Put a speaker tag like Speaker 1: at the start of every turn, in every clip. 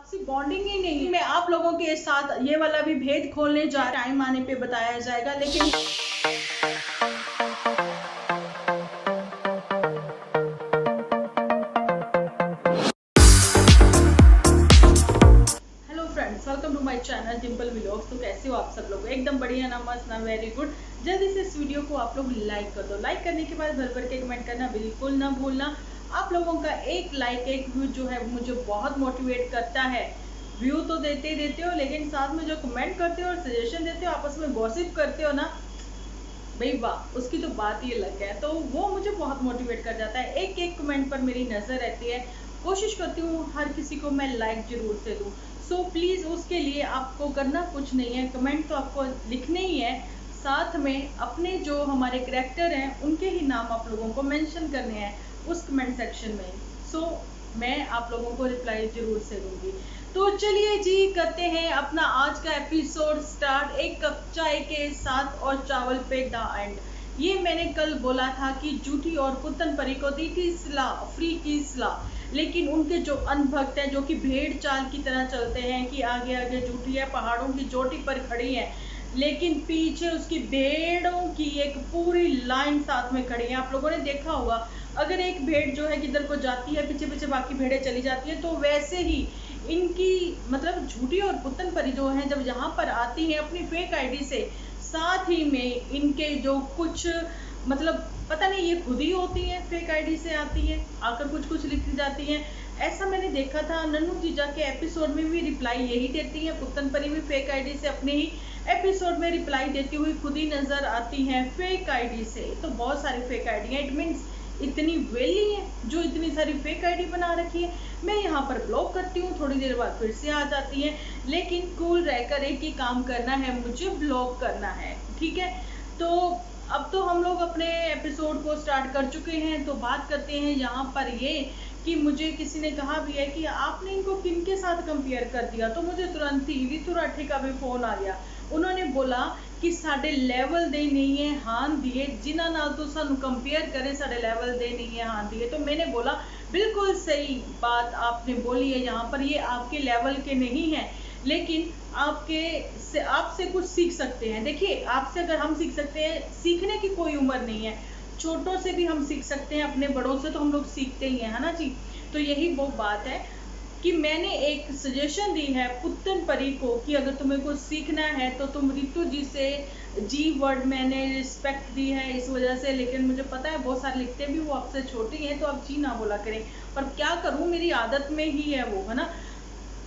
Speaker 1: आपसी बॉन्डिंग ही नहीं है। मैं आप लोगों के साथ ये वाला भी भेद खोलने जा टाइम आने पे बताया जाएगा। लेकिन hello friends, welcome to my channel Dimple vlogs. तो कैसे हो आप सब लोग? एकदम बढ़िया ना, मस्त ना, वेरी गुड। जल्दी से इस वीडियो को आप लोग लाइक कर दो। लाइक करने के बाद भर भर के कमेंट करना बिल्कुल ना भूलना। आप लोगों का एक लाइक एक व्यू जो है मुझे बहुत मोटिवेट करता है। व्यू तो देते ही देते हो, लेकिन साथ में जो कमेंट करते हो और सजेशन देते हो, आपस में गॉसिप करते हो ना भाई, वाह, उसकी तो बात ही अलग है। तो वो मुझे बहुत मोटिवेट कर जाता है। एक एक कमेंट पर मेरी नज़र रहती है। कोशिश करती हूँ हर किसी को मैं लाइक जरूर से दूँ। सो प्लीज़, उसके लिए आपको करना कुछ नहीं है, कमेंट तो आपको लिखने ही है। साथ में अपने जो हमारे करैक्टर हैं उनके ही नाम आप लोगों को मेंशन करने हैं उस कमेंट सेक्शन में। सो मैं आप लोगों को रिप्लाई जरूर से दूंगी। तो चलिए जी, करते हैं अपना आज का एपिसोड स्टार्ट। एक कप चाय के साथ और चावल पे द एंड। ये मैंने कल बोला था कि जूठी और पुतन परी को दी थी सलाह, फ्री की सलाह। लेकिन उनके जो अनभक्त हैं, जो कि भेड़ चाल की तरह चलते हैं कि आगे आगे जूठी है, पहाड़ों की चोटी पर खड़ी है, लेकिन पीछे उसकी भेड़ों की एक पूरी लाइन साथ में खड़ी है। आप लोगों ने देखा होगा, अगर एक भेड़ जो है किधर को जाती है, पीछे पीछे बाकी भेड़ें चली जाती है। तो वैसे ही इनकी मतलब झूठी और पुतन परी जो है जब यहाँ पर आती है अपनी फेक आईडी से, साथ ही में इनके जो कुछ मतलब पता नहीं ये खुद ही होती है, फेक आईडी से आती है, आकर कुछ कुछ लिख जाती है। ऐसा मैंने देखा था नन्नू जीजा के एपिसोड में भी रिप्लाई यही देती है। पुतन परी भी फेक आईडी से अपने ही एपिसोड में रिप्लाई देती हुई खुद ही नजर आती हैं फेक आईडी से। तो बहुत सारी फेक आईडी है, इट मीन्स इतनी वेली है जो इतनी सारी फेक आईडी बना रखी है। मैं यहाँ पर ब्लॉक करती हूँ, थोड़ी देर बाद फिर से आ जाती है, लेकिन कूल रहकर एक ही काम करना है, मुझे ब्लॉक करना है, ठीक है। तो अब तो हम लोग अपने एपिसोड को स्टार्ट कर चुके हैं। तो बात करते हैं यहाँ पर ये कि मुझे किसी ने कहा भी है कि आपने इनको किन के साथ कंपेयर कर दिया। तो मुझे तुरंत ही ऋतु राठी का भी फोन आ गया। उन्होंने बोला कि साढ़े लेवल दे नहीं है हान दिए, जिन्हों नाल तो सानू कंपेयर करे, साढ़े लेवल दे नहीं है हान दिए। तो मैंने बोला बिल्कुल सही बात आपने बोली है, यहाँ पर ये आपके लेवल के नहीं है, लेकिन आपसे कुछ सीख सकते हैं। देखिए, आपसे अगर हम सीख सकते हैं, सीखने की कोई उम्र नहीं है, छोटों से भी हम सीख सकते हैं, अपने बड़ों से तो हम लोग सीखते ही हैं, है ना जी। तो यही वो बात है कि मैंने एक सजेशन दी है पुतन परी को कि अगर तुम्हें कुछ सीखना है तो तुम रितु जी से, जी वर्ड मैंने रिस्पेक्ट दी है इस वजह से, लेकिन मुझे पता है बहुत सारे लिखते भी वो आपसे छोटी हैं तो आप जी ना बोला करें, पर क्या करूं, मेरी आदत में ही है वो, है ना।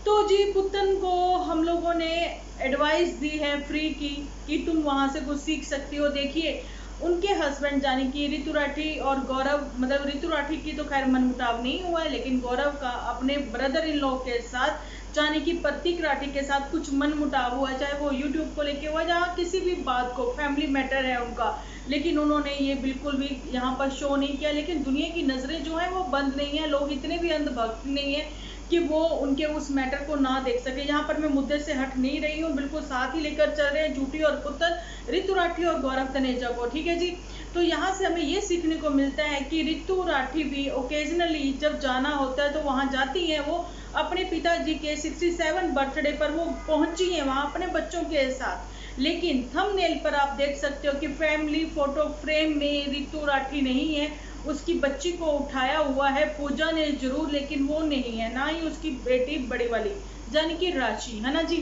Speaker 1: तो जी, पुतन को हम लोगों ने एडवाइस दी है फ्री की कि तुम वहां से कुछ सीख सकती हो। देखिए, उनके हस्बैंड यानी कि ऋतु राठी और गौरव, मतलब ऋतु राठी की तो खैर मनमुटाव नहीं हुआ है, लेकिन गौरव का अपने ब्रदर इन लॉ के साथ यानी कि प्रतीक राठी के साथ कुछ मनमुटाव हुआ, चाहे वो यूट्यूब को लेके हुआ, जहाँ किसी भी बात को, फैमिली मैटर है उनका, लेकिन उन्होंने ये बिल्कुल भी यहाँ पर शो नहीं किया। लेकिन दुनिया की नजरें जो है वो बंद नहीं है, लोग इतने भी अंधभक्त नहीं है कि वो उनके उस मैटर को ना देख सके। यहाँ पर मैं मुद्दे से हट नहीं रही हूँ, बिल्कुल साथ ही लेकर चल रहे हैं जूठी और पुतन, ऋतु राठी और गौरव तनेजा को, ठीक है जी। तो यहाँ से हमें ये सीखने को मिलता है कि ऋतु राठी भी ओकेजनली जब जाना होता है तो वहाँ जाती है। वो अपने पिताजी के 67 बर्थडे पर वो पहुंची है वहाँ अपने बच्चों के साथ, लेकिन थंबनेल पर आप देख सकते हो कि फैमिली फोटो फ्रेम में ऋतु राठी नहीं है, उसकी बच्ची को उठाया हुआ है पूजा ने जरूर, लेकिन वो नहीं है, ना ही उसकी बेटी बड़ी वाली यानी कि राशि, है ना जी।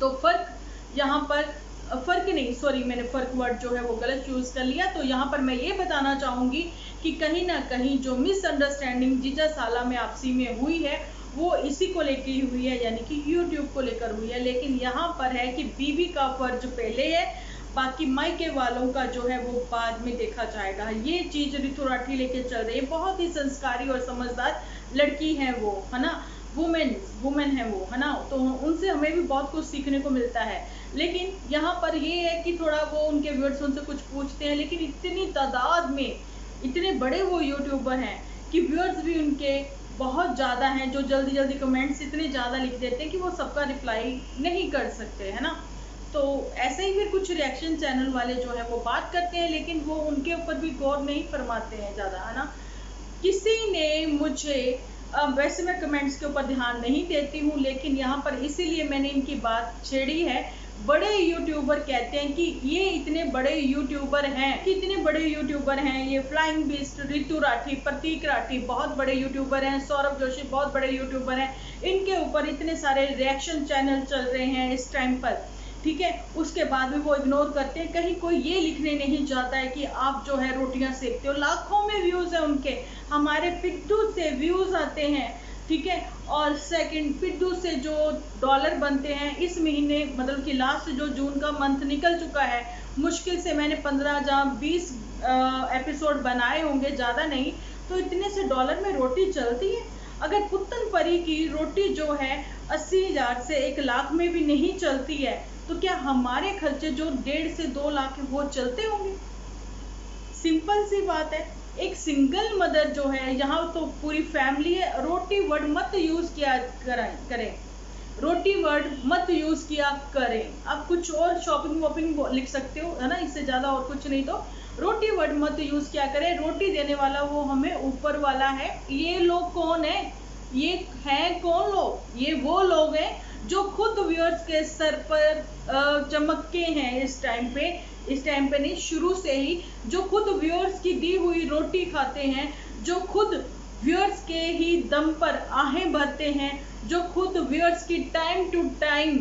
Speaker 1: तो फर्क यहाँ पर, फर्क नहीं, सॉरी, मैंने फर्क वर्ड जो है वो गलत यूज कर लिया। तो यहाँ पर मैं ये बताना चाहूंगी कि कहीं ना कहीं जो मिसअंडरस्टैंडिंग जीजा साला में आपसी में हुई है वो इसी को लेकर हुई है, यानी कि यूट्यूब को लेकर हुई है। लेकिन यहाँ पर है कि बीवी का फर्ज पहले है, बाकी मायके वालों का जो है वो बाद में देखा जाएगा। ये चीज ऋतु राठी लेके चल रही है। बहुत ही संस्कारी और समझदार लड़की है वो, है ना, वुमेन है वो, है ना। तो उनसे हमें भी बहुत कुछ सीखने को मिलता है। लेकिन यहाँ पर ये है कि थोड़ा वो उनके व्यूअर्स उनसे कुछ पूछते हैं, लेकिन इतनी तादाद में इतने बड़े वो यूट्यूबर हैं कि व्यूअर्स भी उनके बहुत ज़्यादा हैं, जो जल्दी जल्दी कमेंट्स इतने ज़्यादा लिख देते हैं कि वो सबका रिप्लाई नहीं कर सकते, है ना। तो ऐसे ही फिर कुछ रिएक्शन चैनल वाले जो है वो बात करते हैं, लेकिन वो उनके ऊपर भी गौर नहीं फरमाते हैं ज़्यादा, है ना। किसी ने मुझे वैसे मैं कमेंट्स के ऊपर ध्यान नहीं देती हूँ, लेकिन यहाँ पर इसीलिए मैंने इनकी बात छेड़ी है। बड़े यूट्यूबर कहते हैं कि ये इतने बड़े यूट्यूबर हैं, कितने बड़े यूट्यूबर हैं, ये फ्लाइंग बीस्ट, रितु राठी, प्रतीक राठी बहुत बड़े यूट्यूबर हैं, सौरभ जोशी बहुत बड़े यूट्यूबर हैं, इनके ऊपर इतने सारे रिएक्शन चैनल चल रहे हैं इस टाइम पर, ठीक है। उसके बाद भी वो इग्नोर करते हैं। कहीं कोई ये लिखने नहीं चाहता है कि आप जो है रोटियां सेकते हो, लाखों में व्यूज है उनके, हमारे पिड्डू से व्यूज आते हैं, ठीक है। और सेकंड, पिड्डू से जो डॉलर बनते हैं इस महीने, मतलब कि लास्ट जो जून का मंथ निकल चुका है, मुश्किल से मैंने 15 या 20 एपिसोड बनाए होंगे, ज़्यादा नहीं, तो इतने से डॉलर में रोटी चलती है। अगर पुत्तन परी की रोटी जो है 80,000 से 1 लाख में भी नहीं चलती है, तो क्या हमारे खर्चे जो 1.5 से 2 लाख है वो चलते होंगे? सिंपल सी बात है। एक सिंगल मदर जो है, यहाँ तो पूरी फैमिली है, रोटी वर्ड मत यूज किया करें, रोटी वर्ड मत यूज किया करें। आप कुछ और शॉपिंग वॉपिंग लिख सकते हो, है ना, इससे ज्यादा और कुछ नहीं, तो रोटी वर्ड मत यूज किया करें। रोटी देने वाला वो हमें ऊपर वाला है। ये लोग कौन है? ये है कौन लोग? ये वो लोग हैं जो खुद व्यूअर्स के सर पर चमके हैं इस टाइम पे नहीं, शुरू से ही, जो खुद व्यूअर्स की दी हुई रोटी खाते हैं, जो खुद व्यूअर्स के ही दम पर आहें भरते हैं, जो खुद व्यूअर्स की टाइम टू टाइम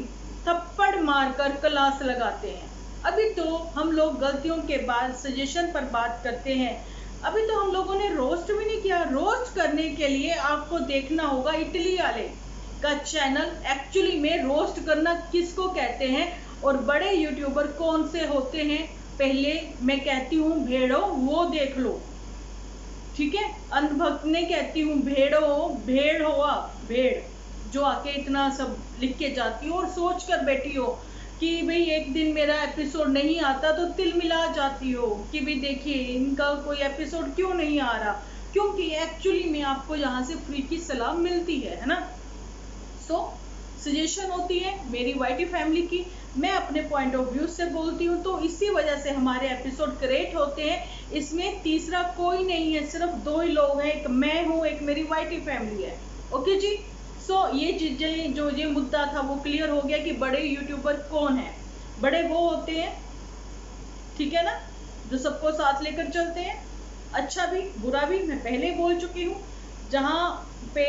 Speaker 1: थप्पड़ मारकर क्लास लगाते हैं। अभी तो हम लोग गलतियों के बाद सजेशन पर बात करते हैं। अभी तो हम लोगों ने रोस्ट भी नहीं किया। रोस्ट करने के लिए आपको देखना होगा इटली वाले का चैनल, एक्चुअली में रोस्ट करना किसको कहते हैं और बड़े यूट्यूबर कौन से होते हैं, पहले मैं कहती हूँ भेड़ो, वो देख लो, ठीक है। अंधभक्त ने कहती हूँ भेड़ो, भेड़ हो आप, भेड़ जो आके इतना सब लिख के जाती हो और सोच कर बैठी हो कि भाई एक दिन मेरा एपिसोड नहीं आता तो तिल मिला जाती हो कि भाई देखिए इनका कोई एपिसोड क्यों नहीं आ रहा, क्योंकि एक्चुअली में आपको यहाँ से फ्री की सलाह मिलती है ना। सो सजेशन होती है मेरी वाईटी फैमिली की, मैं अपने पॉइंट ऑफ व्यू से बोलती हूँ, तो इसी वजह से हमारे एपिसोड क्रिएट होते हैं। इसमें तीसरा कोई नहीं है, सिर्फ 2 ही लोग हैं, एक मैं हूँ, एक मेरी वाईटी फैमिली है। ओके जी। सो ये चीजें, जो ये मुद्दा था वो क्लियर हो गया कि बड़े यूट्यूबर कौन है। बड़े वो होते हैं, ठीक है ना, जो सबको साथ लेकर चलते हैं, अच्छा भी बुरा भी, मैं पहले बोल चुकी हूँ। जहाँ पे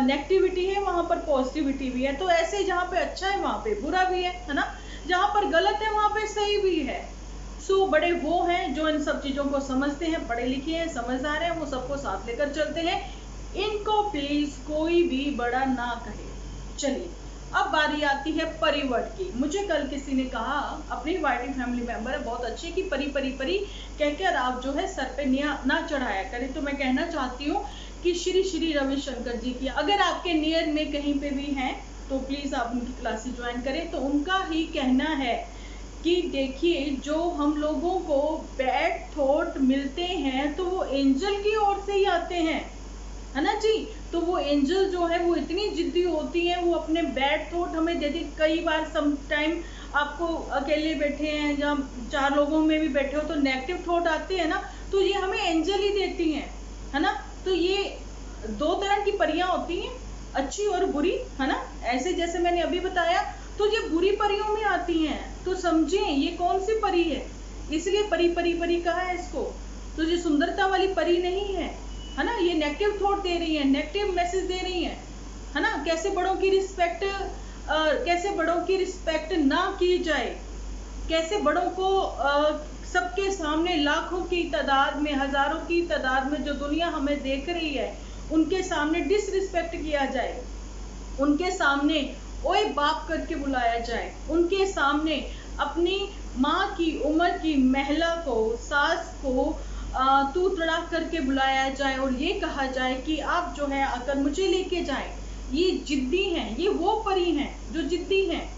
Speaker 1: नेगेटिविटी है वहां पर पॉजिटिविटी भी है, तो ऐसे जहाँ पे अच्छा है वहां पे बुरा भी है ना, जहाँ पर गलत है वहां पे सही भी है। सो बड़े वो हैं जो इन सब चीजों को समझते हैं, पढ़े लिखे हैं, समझदार हैं, वो सबको साथ लेकर चलते हैं। इनको प्लीज कोई भी बड़ा ना कहे। चलिए अब बारी आती है परिवर्ड की। मुझे कल किसी ने कहा, अपनी वाईटी फैमिली मेंबर है, बहुत अच्छी, कि परी परी परी कहकर आप जो है सर पे ना चढ़ाया करें। तो मैं कहना चाहती हूँ कि श्री श्री रविशंकर जी की अगर आपके नियर में कहीं पे भी हैं तो प्लीज आप उनकी क्लासेस ज्वाइन करें। तो उनका ही कहना है कि देखिए जो हम लोगों को बैड थॉट मिलते हैं तो वो एंजल की ओर से ही आते हैं, है ना जी। तो वो एंजल जो है वो इतनी जिद्दी होती है, वो अपने बैड थॉट हमें देती। कई बार सम टाइम आपको अकेले बैठे हैं या 4 लोगों में भी बैठे हो तो नेगेटिव थॉट आते हैं ना, तो ये हमें एंजल ही देती हैं, है ना। तो ये 2 तरह की परियां होती हैं, अच्छी और बुरी, है ना। ऐसे जैसे मैंने अभी बताया, तो ये बुरी परियों में आती हैं, तो समझें ये कौन सी परी है, इसलिए परी परी परी कहा है इसको। तो ये सुंदरता वाली परी नहीं है ना, ये नेगेटिव थॉट दे रही है, नेगेटिव मैसेज दे रही है ना। कैसे बड़ों की रिस्पेक्ट ना की जाए, कैसे बड़ों को सबके सामने लाखों की तादाद में, हजारों की तादाद में जो दुनिया हमें देख रही है, उनके सामने डिसरिस्पेक्ट किया जाए, उनके सामने ओए बाप करके बुलाया जाए, उनके सामने अपनी माँ की उम्र की महिला को, सास को तू तड़ा करके बुलाया जाए और ये कहा जाए कि आप जो है आकर मुझे लेके जाएं। ये जिद्दी हैं, ये वो परी हैं जो जिद्दी हैं,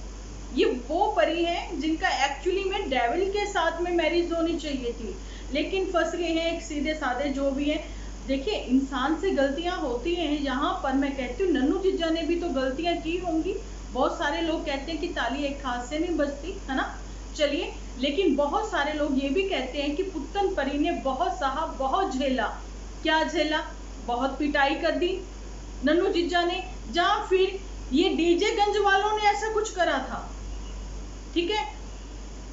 Speaker 1: ये वो परी हैं जिनका एक्चुअली में डेविल के साथ में मैरिज होनी चाहिए थी, लेकिन फंस गए हैं एक सीधे साधे जो भी हैं। देखिए इंसान से गलतियां होती हैं, यहाँ पर मैं कहती हूँ नन्नू जीजा ने भी तो गलतियां की होंगी। बहुत सारे लोग कहते हैं कि ताली एक हाथ से नहीं बजती, है ना। चलिए, लेकिन बहुत सारे लोग ये भी कहते हैं कि पुत्तन परी ने बहुत सहा, बहुत झेला। क्या झेला? बहुत पिटाई कर दी, नन्नू जीजा ने, या फिर ये डीजे गंज वालों ने ऐसा कुछ करा था। ठीक है,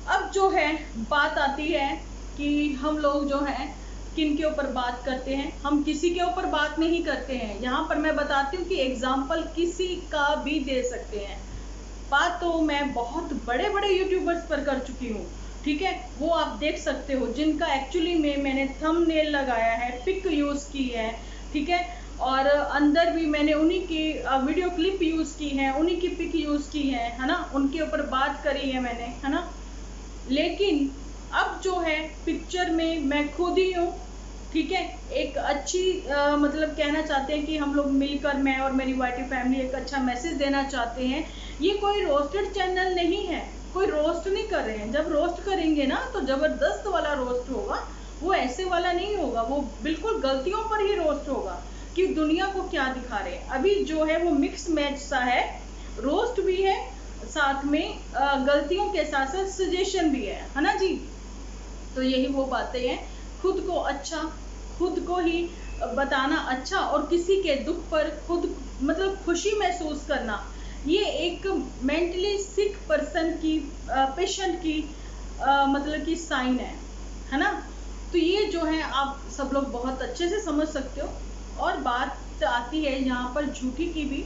Speaker 1: अब जो है बात आती है कि हम लोग जो है किन के ऊपर बात करते हैं। हम किसी के ऊपर बात नहीं करते हैं। यहाँ पर मैं बताती हूँ कि एग्जाम्पल किसी का भी दे सकते हैं। बात तो मैं बहुत बड़े बड़े यूट्यूबर्स पर कर चुकी हूँ। ठीक है, वो आप देख सकते हो, जिनका एक्चुअली में मैंने थंबनेल लगाया है, पिक यूज की है। ठीक है, और अंदर भी मैंने उन्हीं की वीडियो क्लिप यूज की है, उन्हीं की पिक यूज की है ना, उनके ऊपर बात करी है मैंने, है ना। लेकिन अब जो है पिक्चर में मैं खुद ही हूँ। ठीक है, एक अच्छी मतलब कहना चाहते हैं कि हम लोग मिलकर, मैं और मेरी वाईटी फैमिली एक अच्छा मैसेज देना चाहते हैं। ये कोई रोस्टेड चैनल नहीं है, कोई रोस्ट नहीं कर रहे हैं। जब रोस्ट करेंगे ना तो जबरदस्त वाला रोस्ट होगा, वो ऐसे वाला नहीं होगा, वो बिल्कुल गलतियों पर ही रोस्ट होगा कि दुनिया को क्या दिखा रहे हैं। अभी जो है वो मिक्स मैच सा है, रोस्ट भी है, साथ में गलतियों के साथ साथ सजेशन भी है ना जी। तो यही वो बातें हैं, खुद को अच्छा, खुद को ही बताना अच्छा, और किसी के दुख पर खुद मतलब खुशी महसूस करना, ये एक मेंटली सिक पर्सन की, पेशेंट की मतलब की साइन है ना। तो ये जो है आप सब लोग बहुत अच्छे से समझ सकते हो। और बात आती है यहाँ पर झूठी की भी।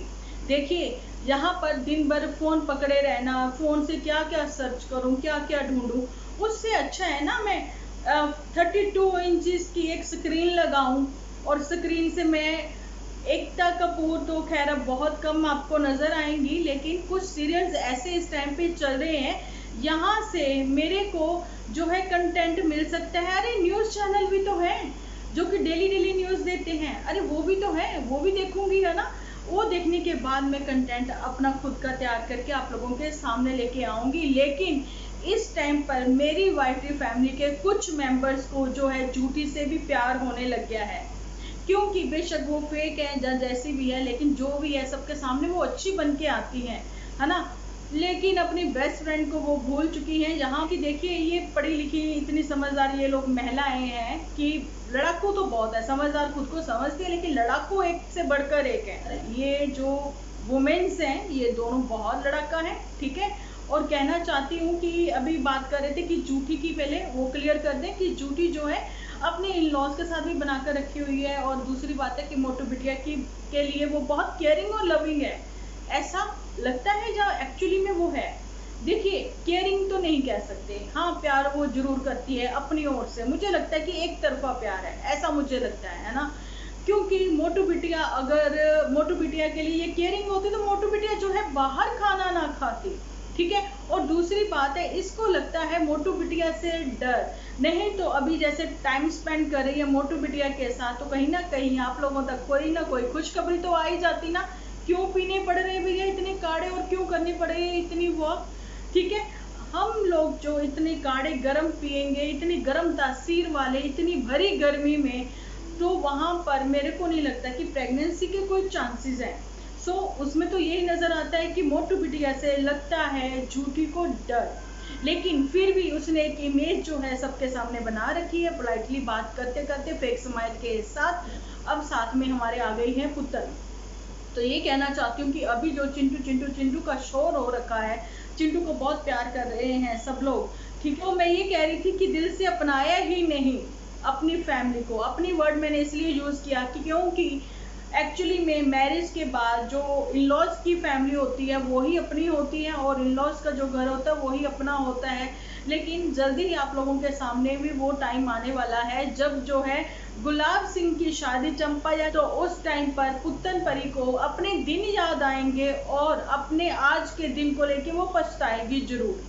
Speaker 1: देखिए, यहाँ पर दिन भर फोन पकड़े रहना, फोन से क्या क्या सर्च करूँ, क्या क्या ढूंढूं, उससे अच्छा है ना मैं 32 इंचेस की एक स्क्रीन लगाऊं, और स्क्रीन से मैं एकता कपूर तो खैर अब बहुत कम आपको नजर आएंगी, लेकिन कुछ सीरियल्स ऐसे इस टाइम पे चल रहे हैं, यहाँ से मेरे को जो है कंटेंट मिल सकता है। अरे न्यूज़ चैनल भी तो है जो कि डेली डेली न्यूज़ देते हैं, अरे वो भी तो है, वो भी देखूंगी, है ना। वो देखने के बाद मैं कंटेंट अपना खुद का तैयार करके आप लोगों के सामने लेके आऊंगी। लेकिन इस टाइम पर मेरी वाईटी फैमिली के कुछ मेंबर्स को जो है झूठी से भी प्यार होने लग गया है, क्योंकि बेशक वो फेक है या जैसी भी है, लेकिन जो भी है सबके सामने वो अच्छी बन के आती है ना। लेकिन अपनी बेस्ट फ्रेंड को वो भूल चुकी हैं। यहाँ की देखिए, ये पढ़ी लिखी इतनी समझदार ये लोग महिलाएं हैं कि लड़ाकू तो बहुत है, समझदार खुद को समझती है, लेकिन लड़ाकू एक से बढ़कर एक है। ये जो वुमेन्स हैं ये दोनों बहुत लड़ाका है। ठीक है, और कहना चाहती हूँ कि अभी बात कर रहे थे कि जूठी की, पहले वो क्लियर कर दें कि जूठी जो है अपने इन लॉज के साथ भी बनाकर रखी हुई है, और दूसरी बात है कि मोटू बिटिया की के लिए वो बहुत केयरिंग और लविंग है, ऐसा लगता है या एक्चुअली में वो है। देखिए, केयरिंग तो नहीं कह सकते, हाँ प्यार वो जरूर करती है अपनी ओर से। मुझे लगता है कि एक तरफा प्यार है, ऐसा मुझे लगता है ना। क्योंकि मोटू बिटिया, अगर मोटू बिटिया के लिए ये केयरिंग होती तो मोटू बिटिया जो है बाहर खाना ना खाती। ठीक है, और दूसरी बात है, इसको लगता है मोटू बिटिया से डर, नहीं तो अभी जैसे टाइम स्पेंड कर रही है मोटू बिटिया के साथ, तो कहीं ना कहीं आप लोगों तक कोई ना कोई खुशखबरी तो आ ही जाती ना। क्यों पीने पड़ रहे भैया इतने काढ़े, और क्यों करनी पड़ रही है इतनी वॉक। ठीक है, हम लोग जो इतने काढ़े गर्म पिएंगे, इतनी गर्म तासीर वाले, इतनी भरी गर्मी में, तो वहां पर मेरे को नहीं लगता कि प्रेगनेंसी के कोई चांसेस हैं। सो उसमें तो यही नजर आता है कि मोटू बिटिया से लगता है झूठी को डर, लेकिन फिर भी उसने एक इमेज जो है सबके सामने बना रखी है, पोलाइटली बात करते करते फेक स्माइल के साथ। अब साथ में हमारे आ गई है पुतन। तो ये कहना चाहती हूँ कि अभी जो चिंटू चिंटू चिंटू का शोर हो रखा है, चिंटू को बहुत प्यार कर रहे हैं सब लोग। ठीक है, तो मैं ये कह रही थी कि दिल से अपनाया ही नहीं अपनी फैमिली को। अपनी वर्ड मैंने इसलिए यूज किया कि क्योंकि एक्चुअली में मैरिज के बाद जो इन लॉज की फैमिली होती है वही अपनी होती है, और इन लॉज का जो घर होता है वही अपना होता है। लेकिन जल्दी ही आप लोगों के सामने भी वो टाइम आने वाला है जब जो है गुलाब सिंह की शादी चंपा या, तो उस टाइम पर पुत्तन परी को अपने दिन याद आएंगे, और अपने आज के दिन को लेके वो पछताएगी जरूर,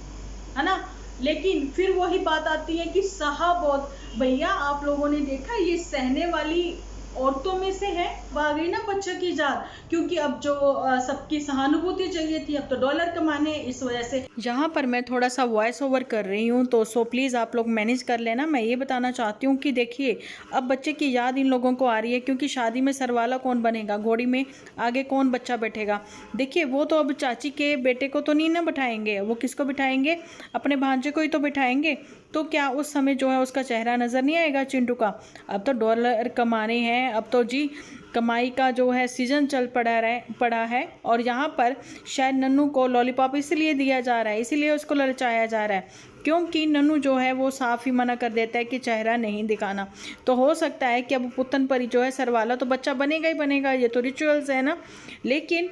Speaker 1: है ना। लेकिन फिर वही बात आती है कि सहा बहुत, भैया आप लोगों ने देखा ये सहने वाली औरतों में से है। आ गई ना बच्चा की जात, क्योंकि अब जो सबकी सहानुभूति चाहिए थी, अब तो डॉलर कमाने, इस वजह से यहाँ पर मैं थोड़ा सा वॉइस ओवर कर रही हूँ, तो सो प्लीज़ आप लोग मैनेज कर लेना। मैं ये बताना चाहती हूँ कि देखिए, अब बच्चे की याद इन लोगों को आ रही है, क्योंकि शादी में सरवाला कौन बनेगा, घोड़ी में आगे कौन बच्चा बैठेगा। देखिए, वो तो अब चाची के बेटे को तो नहीं ना बिठाएंगे, वो किसको बिठाएंगे, अपने भांजे को ही तो बिठाएंगे। तो क्या उस समय जो है उसका चेहरा नज़र नहीं आएगा चिंटू का? अब तो डॉलर कमाने हैं, अब तो जी कमाई का जो है सीजन चल पड़ा है। और यहाँ पर शायद नन्नू को लॉलीपॉप इसलिए दिया जा रहा है, इसीलिए उसको ललचाया जा रहा है, क्योंकि नन्नू जो है वो साफ ही मना कर देता है कि चेहरा नहीं दिखाना। तो हो सकता है कि अब पुत्तन परी जो है सरवाला तो बच्चा बनेगा ही बनेगा, ये तो रिचुअल्स है ना। लेकिन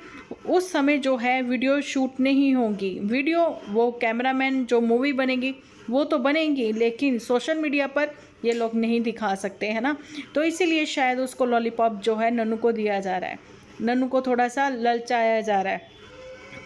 Speaker 1: उस समय जो है वीडियो शूट नहीं होगी, वीडियो वो कैमरामैन जो मूवी बनेगी वो तो बनेगी, लेकिन सोशल मीडिया पर ये लोग नहीं दिखा सकते हैं ना। तो इसीलिए शायद उसको लॉलीपॉप जो है नन्नू को दिया जा रहा है, नन्नू को थोड़ा सा ललचाया जा रहा है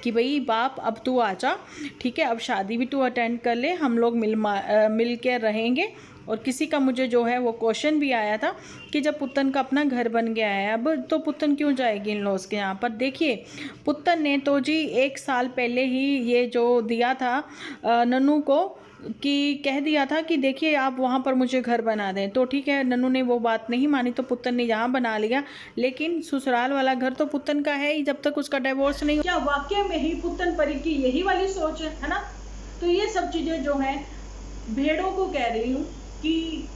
Speaker 1: कि भाई बाप अब तू आ जा, ठीक है, अब शादी भी तू अटेंड कर ले, हम लोग मिल के रहेंगे। और किसी का मुझे जो है वो क्वेश्चन भी आया था कि जब पुत्तन का अपना घर बन गया है अब तो पुत्तन क्यों जाएगी इन लॉज के यहाँ पर। देखिए पुत्तन ने तो जी 1 साल पहले ही ये जो दिया था नन्नू को कि कह दिया था कि देखिए आप वहाँ पर मुझे घर बना दें, तो ठीक है नन्नू ने वो बात नहीं मानी तो पुत्तन ने यहाँ बना लिया। लेकिन ससुराल वाला घर तो पुत्तन का है ही जब तक उसका डिवोर्स नहीं। क्या वाकई में ही पुत्तन परी की यही वाली सोच है ना? तो ये सब चीज़ें जो हैं भेड़ों को कह रही हूँ कि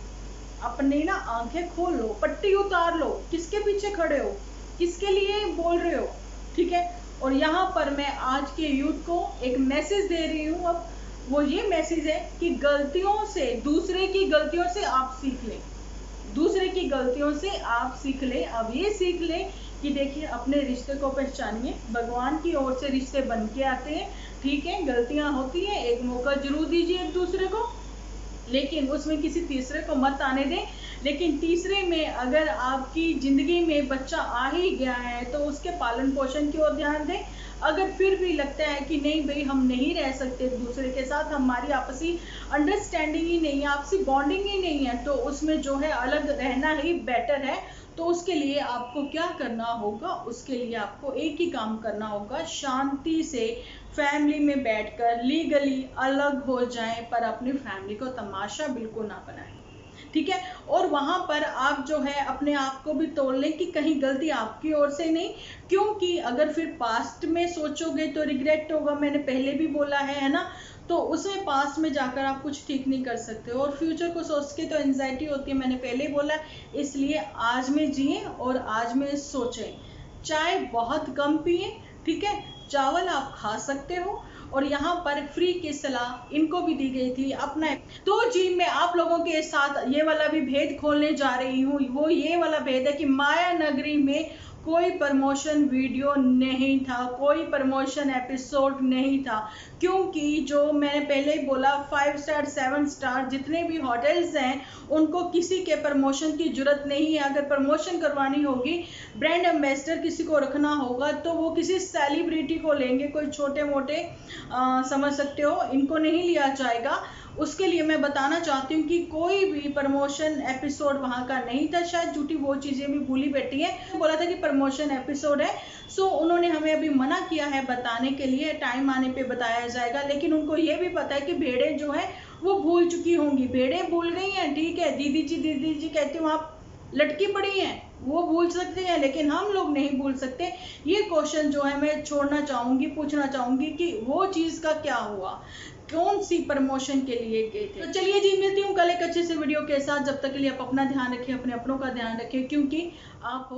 Speaker 1: अपने ना आंखें खोल लो, पट्टी उतार लो, किसके पीछे खड़े हो, किसके लिए बोल रहे हो, ठीक है। और यहाँ पर मैं आज के यूथ को एक मैसेज दे रही हूँ, अब वो ये मैसेज है कि गलतियों से, दूसरे की गलतियों से आप सीख लें, दूसरे की गलतियों से आप सीख लें। अब ये सीख लें कि देखिए अपने रिश्ते को पहचानिए, भगवान की ओर से रिश्ते बन के आते हैं, ठीक है, गलतियां होती हैं, एक मौका जरूर दीजिए एक दूसरे को, लेकिन उसमें किसी तीसरे को मत आने दें। लेकिन तीसरे में अगर आपकी ज़िंदगी में बच्चा आ ही गया है तो उसके पालन पोषण की ओर ध्यान दें। अगर फिर भी लगता है कि नहीं भाई हम नहीं रह सकते एक दूसरे के साथ, हमारी आपसी अंडरस्टैंडिंग ही नहीं है, आपसी बॉन्डिंग ही नहीं है, तो उसमें जो है अलग रहना ही बेटर है। तो उसके लिए आपको क्या करना होगा? उसके लिए आपको एक ही काम करना होगा, शांति से फैमिली में बैठकर लीगली अलग हो जाएं, पर अपनी फैमिली को तमाशा बिल्कुल ना बनाएं, ठीक है। और वहां पर आप जो है अपने आप को भी तोड़ लें कि कहीं गलती आपकी ओर से नहीं, क्योंकि अगर फिर पास्ट में सोचोगे तो रिग्रेट होगा, मैंने पहले भी बोला है ना। तो उसमें पास्ट में जाकर आप कुछ ठीक नहीं कर सकते हो, और फ्यूचर को सोच के तो एंजाइटी होती है, मैंने पहले बोला। इसलिए आज में जिए और आज में सोचें, चाय बहुत कम पिए, ठीक है, चावल आप खा सकते हो। और यहाँ पर फ्री की सलाह इनको भी दी गई थी अपना। तो जी मैं आप लोगों के साथ ये वाला भी भेद खोलने जा रही हूँ, वो ये वाला भेद है कि माया नगरी में कोई प्रमोशन वीडियो नहीं था, कोई प्रमोशन एपिसोड नहीं था, क्योंकि जो मैंने पहले ही बोला 5 स्टार 7 स्टार जितने भी होटल्स हैं उनको किसी के प्रमोशन की जरूरत नहीं है। अगर प्रमोशन करवानी होगी, ब्रांड एम्बेसडर किसी को रखना होगा तो वो किसी सेलिब्रिटी को लेंगे, कोई छोटे मोटे समझ सकते हो, इनको नहीं लिया जाएगा। उसके लिए मैं बताना चाहती हूँ कि कोई भी प्रमोशन एपिसोड वहाँ का नहीं था। शायद झूठी वो चीज़ें भी भूली बैठी है, बोला था कि प्रमोशन एपिसोड है, सो उन्होंने हमें अभी मना किया है बताने के लिए, टाइम आने पे बताया जाएगा। लेकिन उनको ये भी पता है कि भेड़ें जो है वो भूल चुकी होंगी, भेड़ें भूल गई हैं, ठीक है, दीदी जी कहती हूँ आप लटकी पड़ी हैं, वो भूल सकते हैं लेकिन हम लोग नहीं भूल सकते। ये क्वेश्चन जो है मैं छोड़ना चाहूँगी, पूछना चाहूँगी कि वो चीज़ का क्या हुआ, कौन सी प्रमोशन के लिए गए थे। तो चलिए जी मिलती हूँ कल एक अच्छे से वीडियो के साथ, जब तक के लिए आप अपना ध्यान रखें, अपने अपनों का ध्यान रखें, क्योंकि आप हो